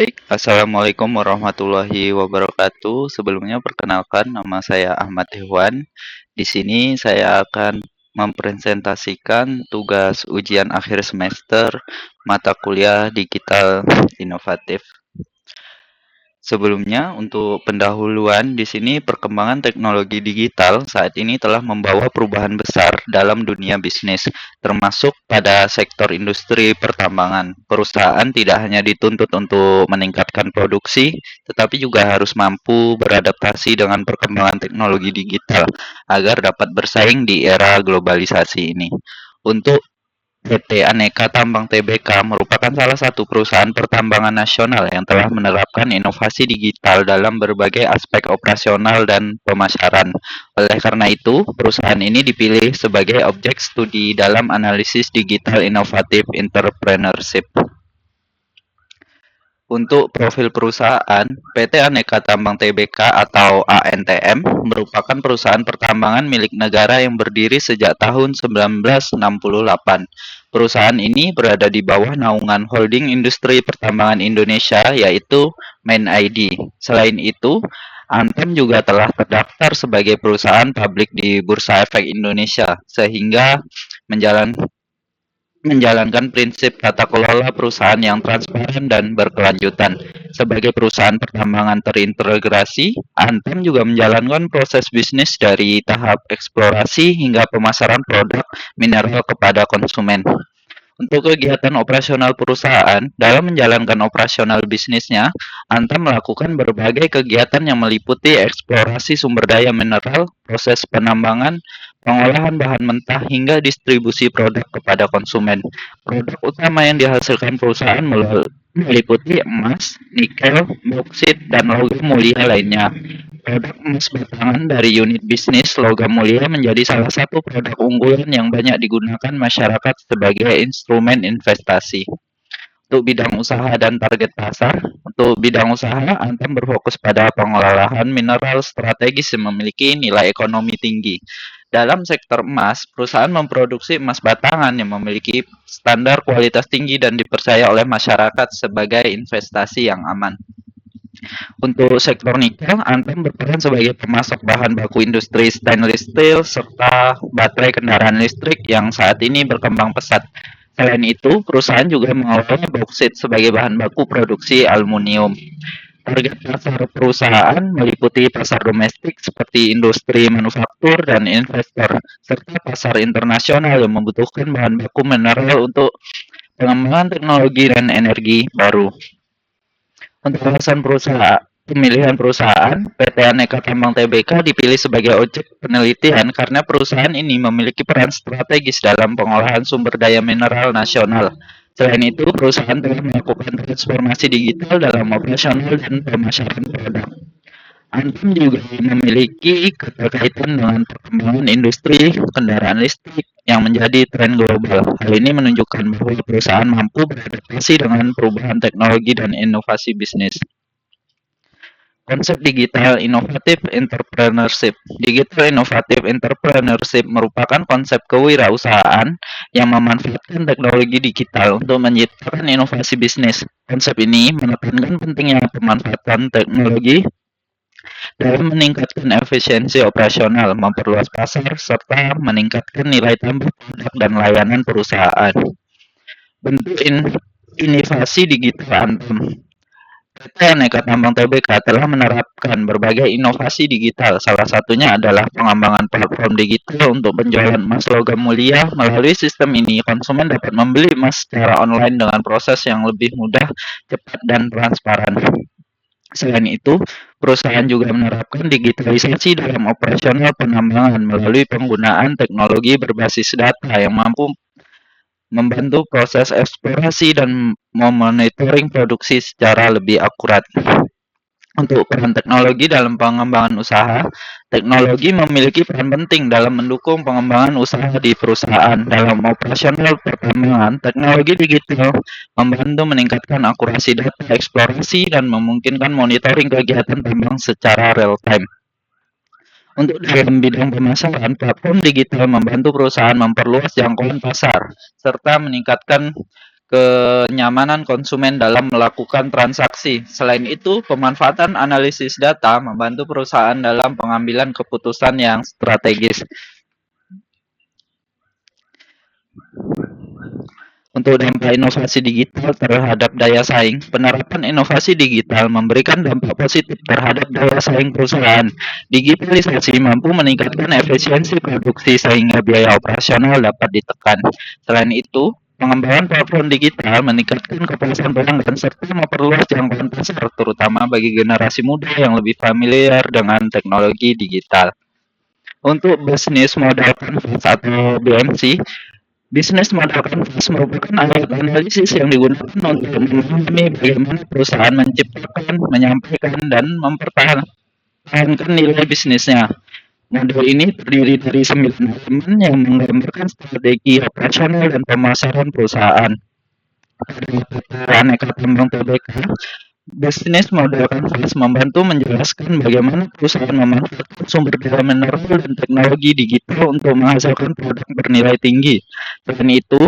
Baik, assalamualaikum warahmatullahi wabarakatuh. Sebelumnya perkenalkan nama saya Ahmad Ikhwan. Di sini saya akan mempresentasikan tugas ujian akhir semester mata kuliah digital inovatif. Sebelumnya, untuk pendahuluan, di sini perkembangan teknologi digital saat ini telah membawa perubahan besar dalam dunia bisnis, termasuk pada sektor industri pertambangan. Perusahaan tidak hanya dituntut untuk meningkatkan produksi, tetapi juga harus mampu beradaptasi dengan perkembangan teknologi digital agar dapat bersaing di era globalisasi ini. Untuk PT Aneka Tambang Tbk merupakan salah satu perusahaan pertambangan nasional yang telah menerapkan inovasi digital dalam berbagai aspek operasional dan pemasaran. Oleh karena itu, perusahaan ini dipilih sebagai objek studi dalam analisis digital inovatif entrepreneurship. Untuk profil perusahaan, PT Aneka Tambang Tbk atau ANTM merupakan perusahaan pertambangan milik negara yang berdiri sejak tahun 1968. Perusahaan ini berada di bawah naungan Holding Industri Pertambangan Indonesia yaitu MainID. Selain itu, Antem juga telah terdaftar sebagai perusahaan publik di Bursa Efek Indonesia sehingga menjalankan menjalankan prinsip tata kelola perusahaan yang transparan dan berkelanjutan. Sebagai perusahaan pertambangan terintegrasi, Antem juga menjalankan proses bisnis dari tahap eksplorasi hingga pemasaran produk mineral kepada konsumen. Untuk kegiatan operasional perusahaan, dalam menjalankan operasional bisnisnya, Antam melakukan berbagai kegiatan yang meliputi eksplorasi sumber daya mineral, proses penambangan, pengolahan bahan mentah, hingga distribusi produk kepada konsumen. Produk utama yang dihasilkan perusahaan meliputi emas, nikel, boksit, dan logam mulia lainnya. Produk emas batangan dari unit bisnis logam mulia menjadi salah satu produk unggulan yang banyak digunakan masyarakat sebagai instrumen investasi. Untuk bidang usaha dan target pasar, untuk bidang usaha, Antam berfokus pada pengolahan mineral strategis yang memiliki nilai ekonomi tinggi. Dalam sektor emas, perusahaan memproduksi emas batangan yang memiliki standar kualitas tinggi dan dipercaya oleh masyarakat sebagai investasi yang aman. Untuk sektor nikel, Antam berperan sebagai pemasok bahan baku industri stainless steel serta baterai kendaraan listrik yang saat ini berkembang pesat. Selain itu, perusahaan juga mengolah bauksit sebagai bahan baku produksi aluminium. Target pasar perusahaan meliputi pasar domestik seperti industri manufaktur dan investor, serta pasar internasional yang membutuhkan bahan baku mineral untuk pengembangan teknologi dan energi baru. Untuk alasan pemilihan perusahaan, PT Aneka Tambang Tbk dipilih sebagai objek penelitian karena perusahaan ini memiliki peran strategis dalam pengolahan sumber daya mineral nasional. Selain itu, perusahaan telah melakukan transformasi digital dalam operasional dan pemasaran produk. Antam juga memiliki keterkaitan dengan perkembangan industri kendaraan listrik yang menjadi tren global. Hal ini menunjukkan bahwa perusahaan mampu beradaptasi dengan perubahan teknologi dan inovasi bisnis. Konsep digital inovatif entrepreneurship. Digital inovatif entrepreneurship merupakan konsep kewirausahaan yang memanfaatkan teknologi digital untuk menciptakan inovasi bisnis. Konsep ini menekankan pentingnya pemanfaatan teknologi dalam meningkatkan efisiensi operasional, memperluas pasar, serta meningkatkan nilai tambah produk dan layanan perusahaan. Bentuk inovasi digital Antam. PT Aneka Tambang Tbk telah menerapkan berbagai inovasi digital. Salah satunya adalah pengembangan platform digital untuk penjualan emas logam mulia. Melalui sistem ini, konsumen dapat membeli emas secara online dengan proses yang lebih mudah, cepat, dan transparan. Selain itu, perusahaan juga menerapkan digitalisasi dalam operasional penambangan melalui penggunaan teknologi berbasis data yang mampu membantu proses eksplorasi dan memonitoring produksi secara lebih akurat. Untuk peran teknologi dalam pengembangan usaha, teknologi memiliki peran penting dalam mendukung pengembangan usaha di perusahaan. Dalam operasional pertambangan, teknologi digital membantu meningkatkan akurasi data eksplorasi dan memungkinkan monitoring kegiatan tambang secara real time. Untuk dalam bidang pemasaran, platform digital membantu perusahaan memperluas jangkauan pasar serta meningkatkan kenyamanan konsumen dalam melakukan transaksi. Selain itu, pemanfaatan analisis data membantu perusahaan dalam pengambilan keputusan yang strategis. Untuk dampak inovasi digital terhadap daya saing, penerapan inovasi digital memberikan dampak positif terhadap daya saing perusahaan. Digitalisasi mampu meningkatkan efisiensi produksi sehingga biaya operasional dapat ditekan. Selain itu, pengembangan platform digital meningkatkan kepuasan pelanggan serta memperluas jangkauan pasar, terutama bagi generasi muda yang lebih familiar dengan teknologi digital. Untuk bisnis modal canvas atau BMC, bisnis model canvas merupakan alat analisis yang digunakan untuk memahami bagaimana perusahaan menciptakan, menyampaikan, dan mempertahankan nilai bisnisnya. Model ini terdiri dari 9 elemen yang menggambarkan strategi operasional dan pemasaran perusahaan. Pada aneka tambang TBK, bisnis model canvas membantu menjelaskan bagaimana perusahaan memanfaatkan sumber daya mineral dan teknologi digital untuk menghasilkan produk bernilai tinggi. Selain itu,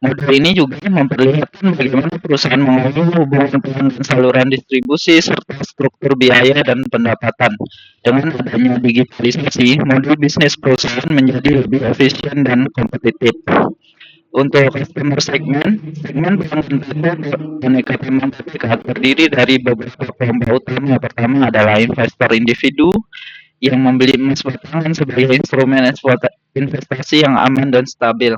model ini juga memperlihatkan bagaimana perusahaan mengelola hubungan pelanggan saluran distribusi serta struktur biaya dan pendapatan. Dengan adanya digitalisasi, model bisnis perusahaan menjadi lebih efisien dan kompetitif. Untuk customer segment, segmen pelanggan PT aneka tambang TPK terdiri dari beberapa kelompok utama. Pertama adalah investor individu yang membeli emas batangan sebagai instrumen investasi yang aman dan stabil.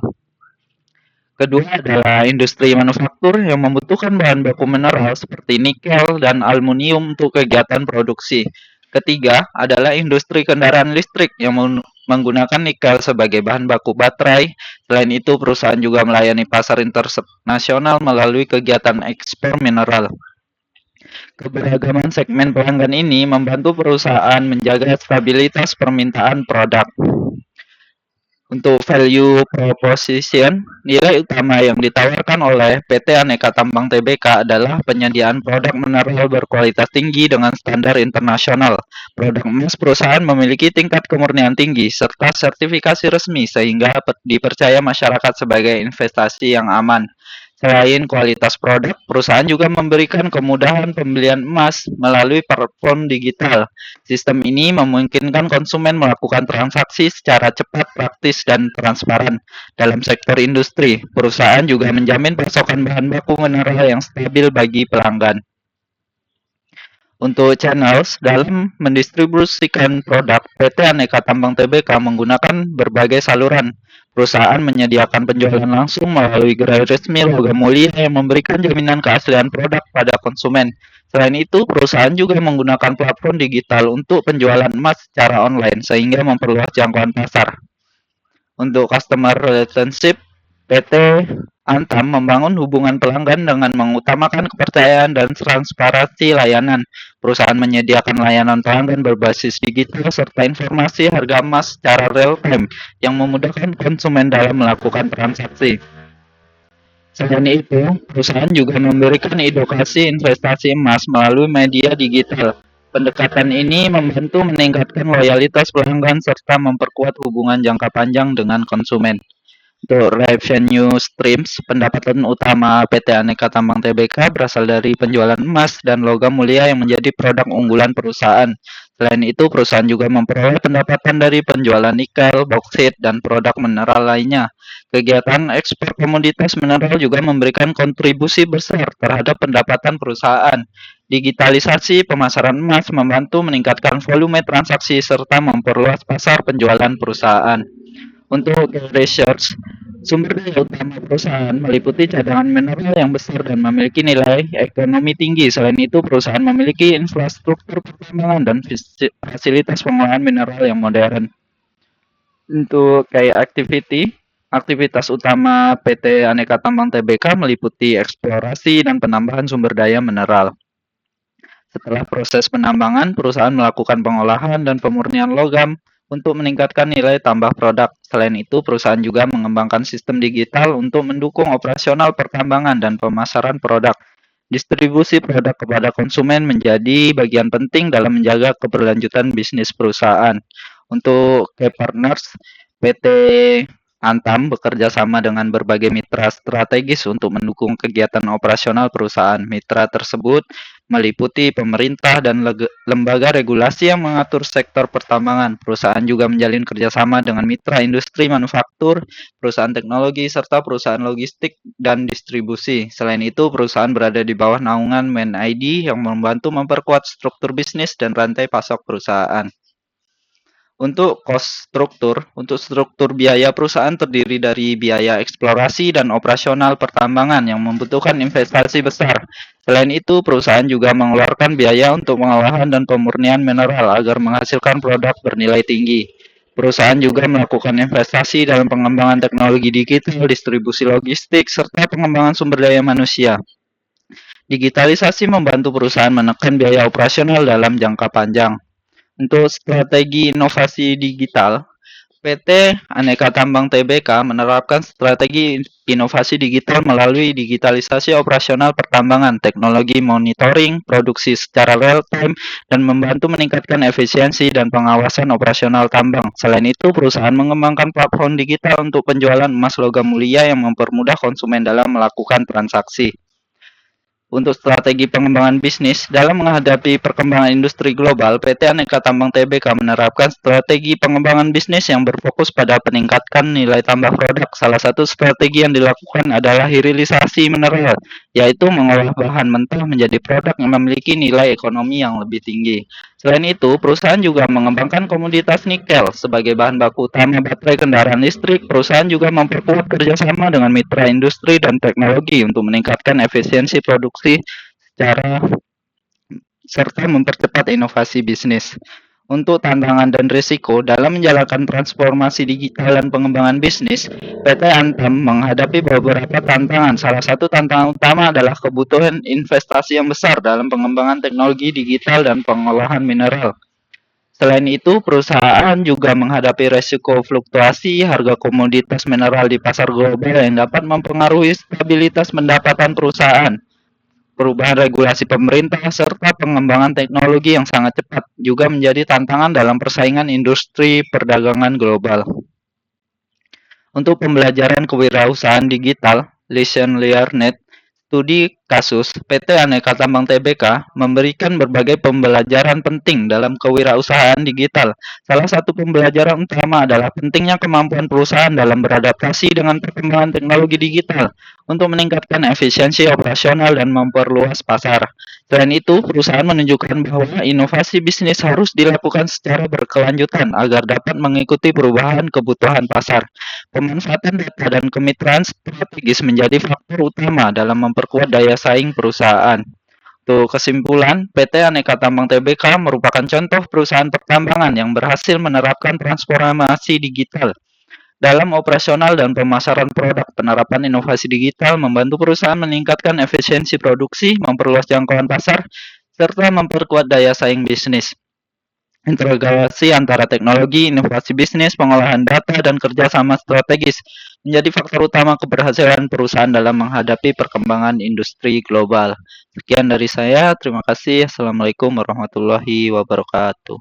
Kedua adalah industri manufaktur yang membutuhkan bahan baku mineral seperti nikel dan aluminium untuk kegiatan produksi. Ketiga adalah industri kendaraan listrik yang menggunakan nikel sebagai bahan baku baterai. Selain itu, perusahaan juga melayani pasar internasional melalui kegiatan ekspor mineral. Keberagaman segmen pelanggan ini membantu perusahaan menjaga stabilitas permintaan produk. Untuk value proposition, nilai utama yang ditawarkan oleh PT Aneka Tambang Tbk adalah penyediaan produk mineral berkualitas tinggi dengan standar internasional. Produk emas perusahaan memiliki tingkat kemurnian tinggi serta sertifikasi resmi sehingga dipercaya masyarakat sebagai investasi yang aman. Selain kualitas produk, perusahaan juga memberikan kemudahan pembelian emas melalui platform digital. Sistem ini memungkinkan konsumen melakukan transaksi secara cepat, praktis, dan transparan. Dalam sektor industri, perusahaan juga menjamin pasokan bahan baku mineral yang stabil bagi pelanggan. Untuk channels, dalam mendistribusikan produk, PT Aneka Tambang Tbk menggunakan berbagai saluran. Perusahaan menyediakan penjualan langsung melalui gerai resmi logam mulia yang memberikan jaminan keaslian produk pada konsumen. Selain itu, perusahaan juga menggunakan platform digital untuk penjualan emas secara online sehingga memperluas jangkauan pasar. Untuk customer relationship, PT Antam membangun hubungan pelanggan dengan mengutamakan kepercayaan dan transparansi layanan. Perusahaan menyediakan layanan pelanggan berbasis digital serta informasi harga emas secara real time yang memudahkan konsumen dalam melakukan transaksi. Selain itu, perusahaan juga memberikan edukasi investasi emas melalui media digital. Pendekatan ini membantu meningkatkan loyalitas pelanggan serta memperkuat hubungan jangka panjang dengan konsumen. Untuk revenue streams, pendapatan utama PT Aneka Tambang Tbk berasal dari penjualan emas dan logam mulia yang menjadi produk unggulan perusahaan. Selain itu, perusahaan juga memperoleh pendapatan dari penjualan nikel, boksit, dan produk mineral lainnya. Kegiatan ekspor komoditas mineral juga memberikan kontribusi besar terhadap pendapatan perusahaan. Digitalisasi pemasaran emas membantu meningkatkan volume transaksi serta memperluas pasar penjualan perusahaan. Untuk research, sumber daya utama perusahaan meliputi cadangan mineral yang besar dan memiliki nilai ekonomi tinggi. Selain itu, perusahaan memiliki infrastruktur pertambangan dan fasilitas pengolahan mineral yang modern. Untuk kayak aktivitas utama PT Aneka Tambang Tbk meliputi eksplorasi dan penambahan sumber daya mineral. Setelah proses penambangan, perusahaan melakukan pengolahan dan pemurnian logam untuk meningkatkan nilai tambah produk. Selain itu, perusahaan juga mengembangkan sistem digital untuk mendukung operasional pertambangan dan pemasaran produk. Distribusi produk kepada konsumen menjadi bagian penting dalam menjaga keberlanjutan bisnis perusahaan. Untuk key partners, PT Antam bekerja sama dengan berbagai mitra strategis untuk mendukung kegiatan operasional perusahaan. Mitra tersebut meliputi pemerintah dan lembaga regulasi yang mengatur sektor pertambangan. Perusahaan juga menjalin kerjasama dengan mitra industri manufaktur, perusahaan teknologi, serta perusahaan logistik dan distribusi. Selain itu, perusahaan berada di bawah naungan ManID yang membantu memperkuat struktur bisnis dan rantai pasok perusahaan. Untuk struktur biaya perusahaan terdiri dari biaya eksplorasi dan operasional pertambangan yang membutuhkan investasi besar. Selain itu, perusahaan juga mengeluarkan biaya untuk pengolahan dan pemurnian mineral agar menghasilkan produk bernilai tinggi. Perusahaan juga melakukan investasi dalam pengembangan teknologi digital, distribusi logistik, serta pengembangan sumber daya manusia. Digitalisasi membantu perusahaan menekan biaya operasional dalam jangka panjang. Untuk strategi inovasi digital, PT Aneka Tambang Tbk menerapkan strategi inovasi digital melalui digitalisasi operasional pertambangan, teknologi monitoring, produksi secara real time, dan membantu meningkatkan efisiensi dan pengawasan operasional tambang. Selain itu, perusahaan mengembangkan platform digital untuk penjualan emas logam mulia yang mempermudah konsumen dalam melakukan transaksi. Untuk strategi pengembangan bisnis, dalam menghadapi perkembangan industri global, PT Aneka Tambang Tbk menerapkan strategi pengembangan bisnis yang berfokus pada peningkatan nilai tambah produk. Salah satu strategi yang dilakukan adalah hilirisasi mineral, yaitu mengolah bahan mentah menjadi produk yang memiliki nilai ekonomi yang lebih tinggi. Selain itu, perusahaan juga mengembangkan komoditas nikel sebagai bahan baku utama baterai kendaraan listrik. Perusahaan juga memperkuat kerjasama dengan mitra industri dan teknologi untuk meningkatkan efisiensi produksi secara serta mempercepat inovasi bisnis. Untuk tantangan dan risiko dalam menjalankan transformasi digital dan pengembangan bisnis, PT Antam menghadapi beberapa tantangan. Salah satu tantangan utama adalah kebutuhan investasi yang besar dalam pengembangan teknologi digital dan pengolahan mineral. Selain itu, perusahaan juga menghadapi risiko fluktuasi harga komoditas mineral di pasar global yang dapat mempengaruhi stabilitas pendapatan perusahaan. Perubahan regulasi pemerintah serta pengembangan teknologi yang sangat cepat juga menjadi tantangan dalam persaingan industri perdagangan global. Untuk pembelajaran kewirausahaan digital, Lesson Learned, studi kasus PT Aneka Tambang Tbk memberikan berbagai pembelajaran penting dalam kewirausahaan digital. Salah satu pembelajaran utama adalah pentingnya kemampuan perusahaan dalam beradaptasi dengan perkembangan teknologi digital untuk meningkatkan efisiensi operasional dan memperluas pasar. Selain itu, perusahaan menunjukkan bahwa inovasi bisnis harus dilakukan secara berkelanjutan agar dapat mengikuti perubahan kebutuhan pasar. Pemanfaatan data dan kemitraan strategis menjadi faktor utama dalam memperkuat daya saing perusahaan. Untuk kesimpulan, PT Aneka Tambang Tbk merupakan contoh perusahaan pertambangan yang berhasil menerapkan transformasi digital dalam operasional dan pemasaran produk. Penerapan inovasi digital membantu perusahaan meningkatkan efisiensi produksi, memperluas jangkauan pasar, serta memperkuat daya saing bisnis. Integrasi antara teknologi, inovasi bisnis, pengolahan data, dan kerjasama strategis menjadi faktor utama keberhasilan perusahaan dalam menghadapi perkembangan industri global. Sekian dari saya, terima kasih. Assalamualaikum warahmatullahi wabarakatuh.